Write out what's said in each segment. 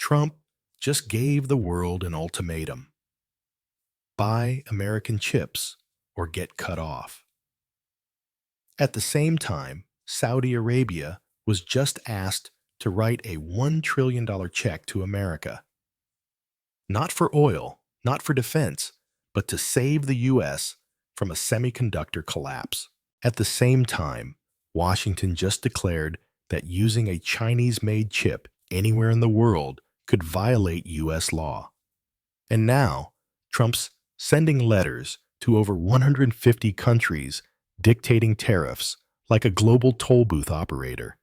Trump just gave the world an ultimatum: buy American chips or get cut off. At the same time, Saudi Arabia was just asked to write a $1 trillion check to America, not for oil, not for defense, but to save the U.S. from a semiconductor collapse. At the same time, Washington just declared that using a Chinese-made chip anywhere in the world could violate U.S. law. And now, Trump's sending letters to over 150 countries dictating tariffs like a global toll booth operator.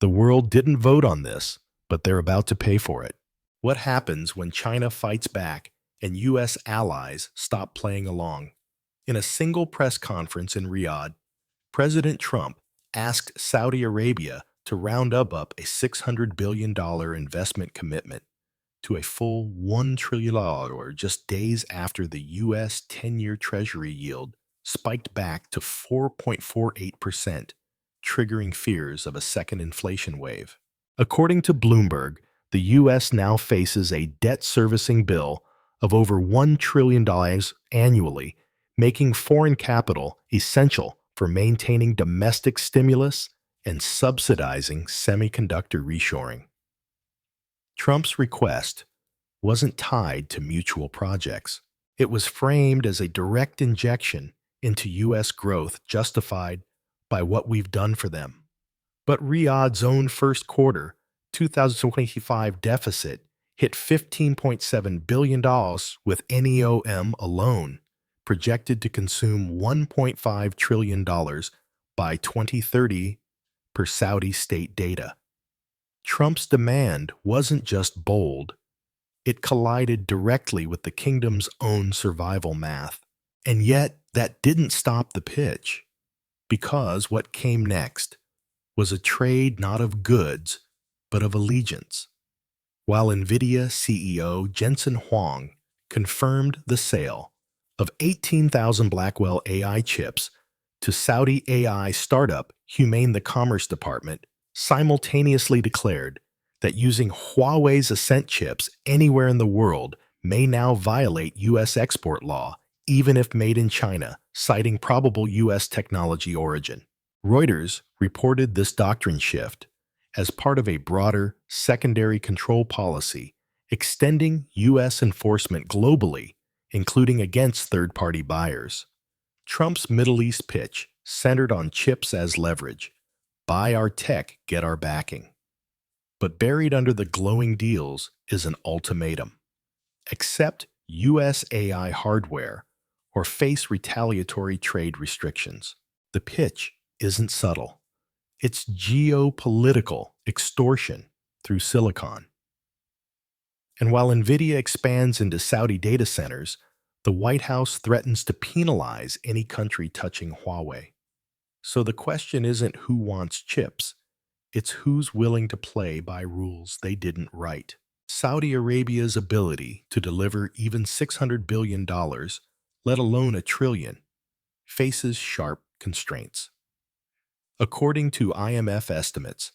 The world didn't vote on this, but they're about to pay for it. What happens when China fights back and U.S. allies stop playing along? In a single press conference in Riyadh, President Trump asked Saudi Arabia to round up a $600 billion investment commitment to a full $1 trillion just days after the U.S. 10-year Treasury yield spiked back to 4.48%, triggering fears of a second inflation wave. According to Bloomberg, the U.S. now faces a debt servicing bill of over $1 trillion annually, making foreign capital essential for maintaining domestic stimulus and subsidizing semiconductor reshoring. Trump's request wasn't tied to mutual projects. It was framed as a direct injection into U.S. growth justified by what we've done for them. But Riyadh's own first quarter 2025 deficit hit $15.7 billion, with NEOM alone projected to consume $1.5 trillion by 2030 per Saudi state data. Trump's demand wasn't just bold, it collided directly with the kingdom's own survival math. And yet, that didn't stop the pitch, because what came next was a trade not of goods, but of allegiance. While NVIDIA CEO Jensen Huang confirmed the sale of 18,000 Blackwell AI chips to Saudi AI startup Humane, the Commerce Department simultaneously declared that using Huawei's Ascent chips anywhere in the world may now violate U.S. export law, even if made in China, citing probable U.S. technology origin. Reuters reported this doctrine shift as part of a broader secondary control policy extending U.S. enforcement globally, including against third-party buyers. Trump's Middle East pitch centered on chips as leverage. Buy our tech, get our backing. But buried under the glowing deals is an ultimatum: accept U.S. AI hardware or face retaliatory trade restrictions. The pitch isn't subtle. It's geopolitical extortion through silicon. And while NVIDIA expands into Saudi data centers, the White House threatens to penalize any country touching Huawei. So the question isn't who wants chips, it's who's willing to play by rules they didn't write. Saudi Arabia's ability to deliver even $600 billion, let alone $1 trillion, faces sharp constraints. According to IMF estimates,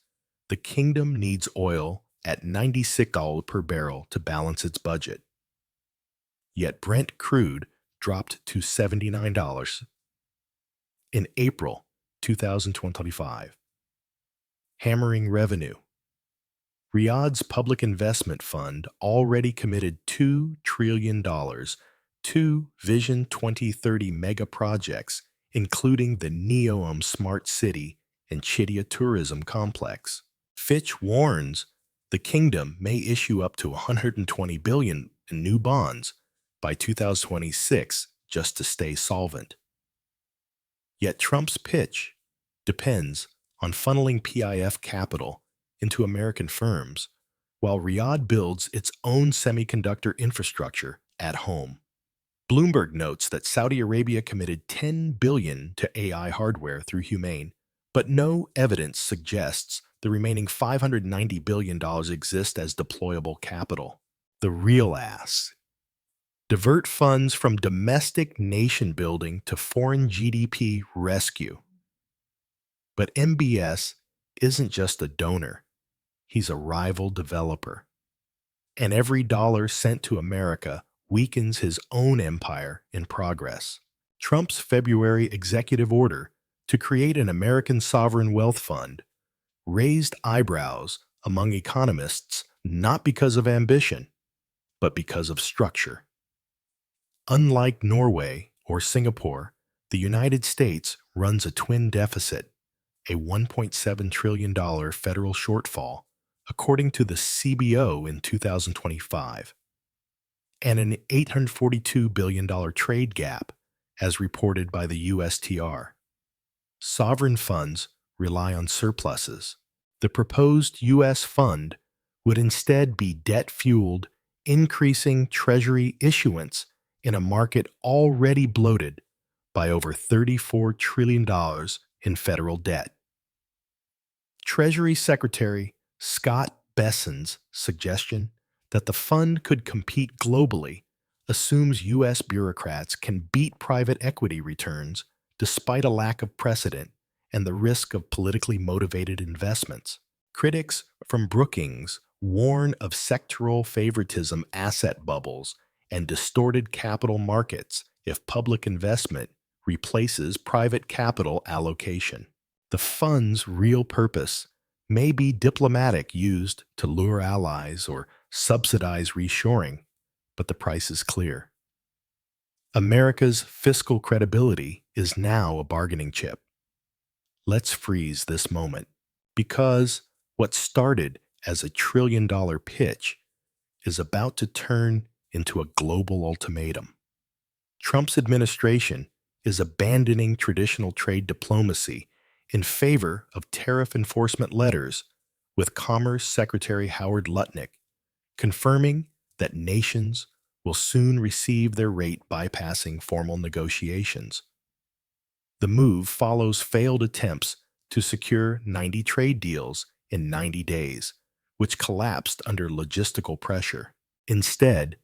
the kingdom needs oil at $96 per barrel to balance its budget. Yet Brent crude dropped to $79 in April 2025, hammering revenue. Riyadh's public investment fund already committed $2 trillion to Vision 2030 mega projects, including the NEOM Smart City and Chidia Tourism Complex. Fitch warns the kingdom may issue up to $120 billion in new bonds by 2026 just to stay solvent. Yet Trump's pitch depends on funneling PIF capital into American firms, while Riyadh builds its own semiconductor infrastructure at home. Bloomberg notes that Saudi Arabia committed $10 billion to AI hardware through Humane, but no evidence suggests the remaining $590 billion exist as deployable capital. The real ask: divert funds from domestic nation building to foreign GDP rescue. But MBS isn't just a donor, he's a rival developer. And every dollar sent to America weakens his own empire in progress. Trump's February executive order to create an American sovereign wealth fund raised eyebrows among economists not because of ambition, but because of structure. Unlike Norway or Singapore, the United States runs a twin deficit, a $1.7 trillion federal shortfall, according to the CBO in 2025, and an $842 billion trade gap, as reported by the USTR. Sovereign funds rely on surpluses. The proposed U.S. fund would instead be debt-fueled, increasing Treasury issuance in a market already bloated by over $34 trillion in federal debt. Treasury Secretary Scott Bessent's suggestion that the fund could compete globally assumes U.S. bureaucrats can beat private equity returns despite a lack of precedent and the risk of politically motivated investments. Critics from Brookings warn of sectoral favoritism, asset bubbles, and distorted capital markets if public investment replaces private capital allocation. The fund's real purpose may be diplomatic, used to lure allies or subsidize reshoring, but the price is clear. America's fiscal credibility is now a bargaining chip. Let's freeze this moment, because what started as a trillion-dollar pitch is about to turn into a global ultimatum. Trump's administration is abandoning traditional trade diplomacy in favor of tariff enforcement letters, with Commerce Secretary Howard Lutnick confirming that nations will soon receive their rate bypassing formal negotiations. The move follows failed attempts to secure 90 trade deals in 90 days, which collapsed under logistical pressure. Instead,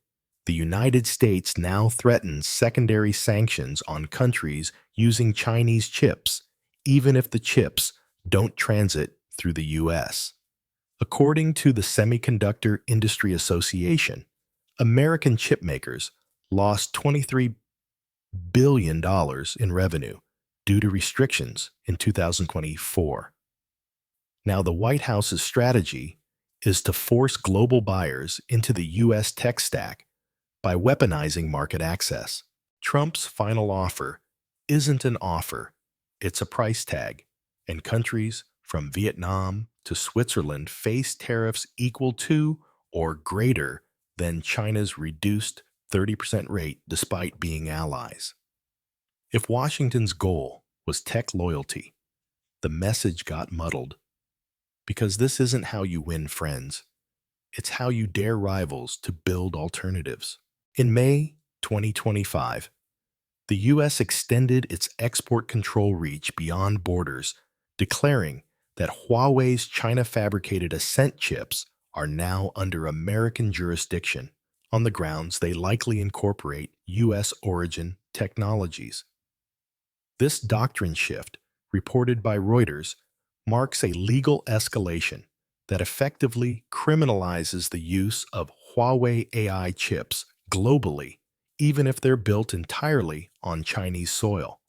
the United States now threatens secondary sanctions on countries using Chinese chips, even if the chips don't transit through the U.S. According to the Semiconductor Industry Association, American chipmakers lost $23 billion in revenue due to restrictions in 2024. Now, the White House's strategy is to force global buyers into the U.S. tech stack by weaponizing market access. Trump's final offer isn't an offer, it's a price tag, and countries from Vietnam to Switzerland face tariffs equal to or greater than China's reduced 30% rate despite being allies. If Washington's goal was tech loyalty, the message got muddled. Because this isn't how you win friends. It's how you dare rivals to build alternatives. In May 2025, the U.S. extended its export control reach beyond borders, declaring that Huawei's China-fabricated Ascent chips are now under American jurisdiction on the grounds they likely incorporate U.S. origin technologies. This doctrine shift, reported by Reuters, marks a legal escalation that effectively criminalizes the use of Huawei AI chips globally, even if they're built entirely on Chinese soil.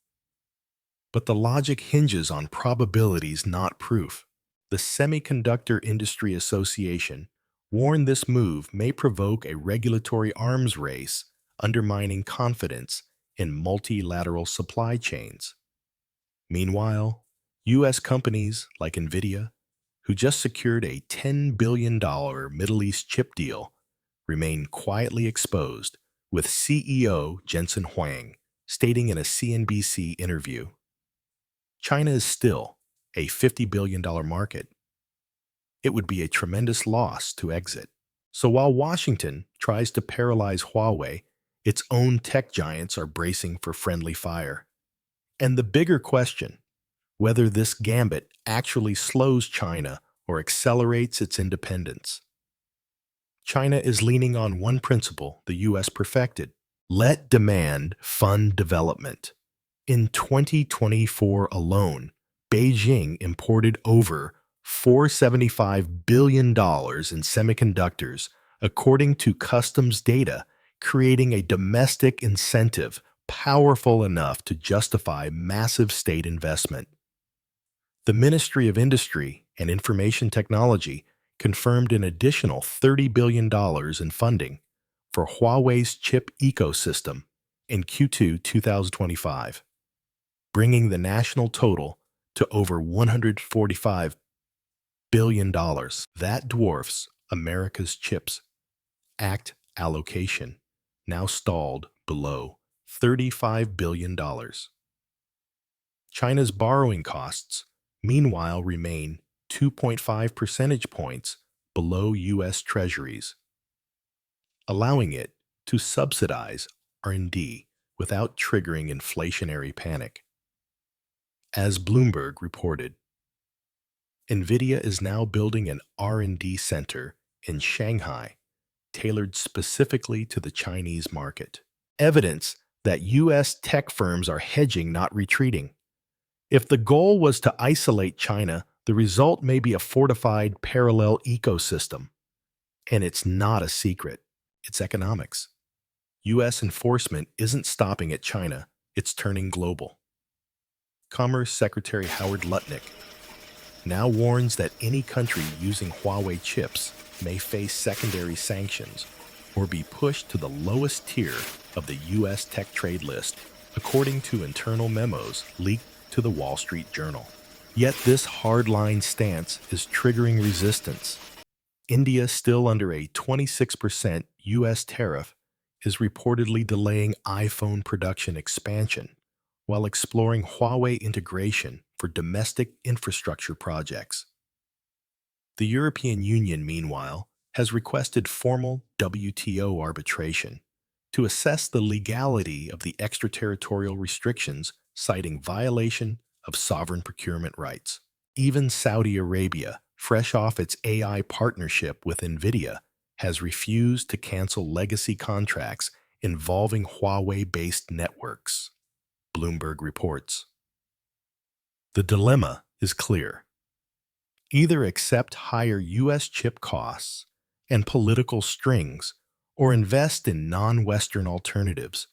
But the logic hinges on probabilities, not proof. The Semiconductor Industry Association warned this move may provoke a regulatory arms race, undermining confidence in multilateral supply chains. Meanwhile, U.S. companies like NVIDIA, who just secured a $10 billion Middle East chip deal, remain quietly exposed, with CEO Jensen Huang stating in a CNBC interview, "China is still a $50 billion market. It would be a tremendous loss to exit." So while Washington tries to paralyze Huawei, its own tech giants are bracing for friendly fire. And the bigger question, whether this gambit actually slows China or accelerates its independence. China is leaning on one principle the U.S. perfected: let demand fund development. In 2024 alone, Beijing imported over $475 billion in semiconductors, according to customs data, creating a domestic incentive powerful enough to justify massive state investment. The Ministry of Industry and Information Technology confirmed an additional $30 billion in funding for Huawei's chip ecosystem in Q2 2025, bringing the national total to over $145 billion. That dwarfs America's CHIPS Act allocation, now stalled below $35 billion. China's borrowing costs, meanwhile, remain 2.5 percentage points below U.S. Treasuries, allowing it to subsidize R&D without triggering inflationary panic. As Bloomberg reported, NVIDIA is now building an R&D center in Shanghai tailored specifically to the Chinese market. Evidence that U.S. tech firms are hedging, not retreating. If the goal was to isolate China, the result may be a fortified parallel ecosystem. And it's not a secret. It's economics. U.S. enforcement isn't stopping at China, it's turning global. Commerce Secretary Howard Lutnick now warns that any country using Huawei chips may face secondary sanctions or be pushed to the lowest tier of the U.S. tech trade list, according to internal memos leaked to the Wall Street Journal. Yet this hardline stance is triggering resistance. India, still under a 26% U.S. tariff, is reportedly delaying iPhone production expansion while exploring Huawei integration for domestic infrastructure projects. The European Union, meanwhile, has requested formal WTO arbitration to assess the legality of the extraterritorial restrictions, citing violation of sovereign procurement rights. Even Saudi Arabia, fresh off its AI partnership with NVIDIA, has refused to cancel legacy contracts involving Huawei-based networks, Bloomberg reports. The dilemma is clear. Either accept higher U.S. chip costs and political strings, or invest in non-Western alternatives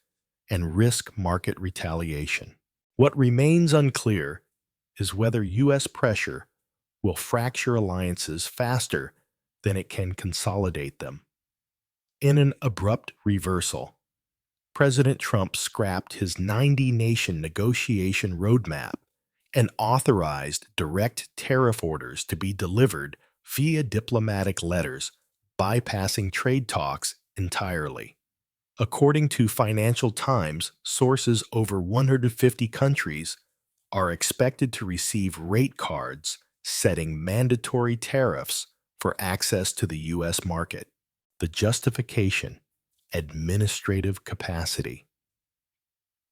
and risk market retaliation. What remains unclear is whether U.S. pressure will fracture alliances faster than it can consolidate them. In an abrupt reversal, President Trump scrapped his 90-nation negotiation roadmap and authorized direct tariff orders to be delivered via diplomatic letters, bypassing trade talks entirely. According to Financial Times, sources, over 150 countries are expected to receive rate cards setting mandatory tariffs for access to the U.S. market. The justification: administrative capacity.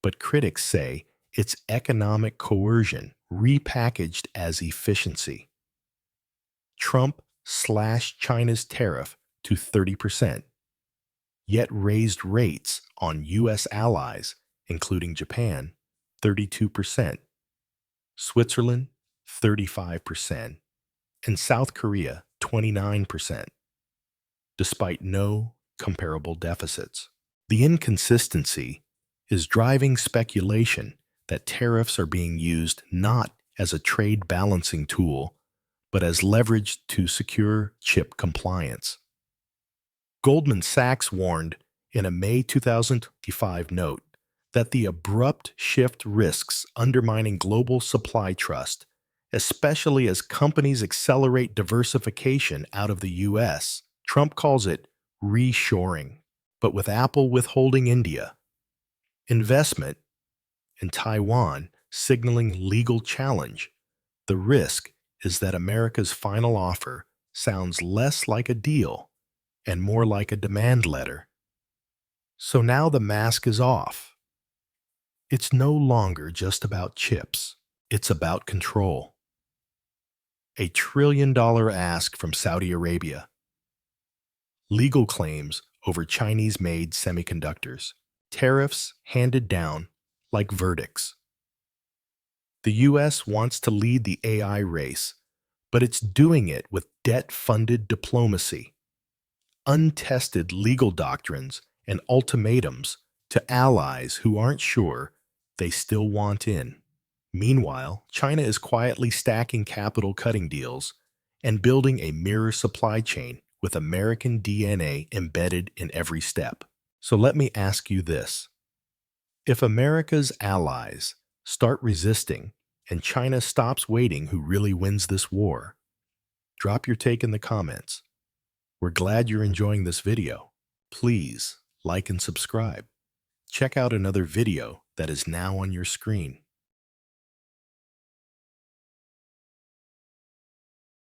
But critics say it's economic coercion repackaged as efficiency. Trump slashed China's tariff to 30%, yet raised rates on U.S. allies, including Japan, 32%, Switzerland, 35%, and South Korea, 29%, despite no comparable deficits. The inconsistency is driving speculation that tariffs are being used not as a trade balancing tool, but as leverage to secure chip compliance. Goldman Sachs warned in a May 2025 note that the abrupt shift risks undermining global supply trust, especially as companies accelerate diversification out of the U.S. Trump calls it reshoring. But with Apple withholding India investment and Taiwan signaling legal challenge, the risk is that America's final offer sounds less like a deal and more like a demand letter. So now the mask is off. It's no longer just about chips. It's about control. A $1 trillion ask from Saudi Arabia. Legal claims over Chinese-made semiconductors. Tariffs handed down like verdicts. The U.S. wants to lead the AI race, but it's doing it with debt-funded diplomacy, untested legal doctrines and ultimatums to allies who aren't sure they still want in. Meanwhile, China is quietly stacking capital cutting deals and building a mirror supply chain with American DNA embedded in every step. So let me ask you this. If America's allies start resisting and China stops waiting, who really wins this war? Drop your take in the comments. We're glad you're enjoying this video. Please like and subscribe. Check out another video that is now on your screen.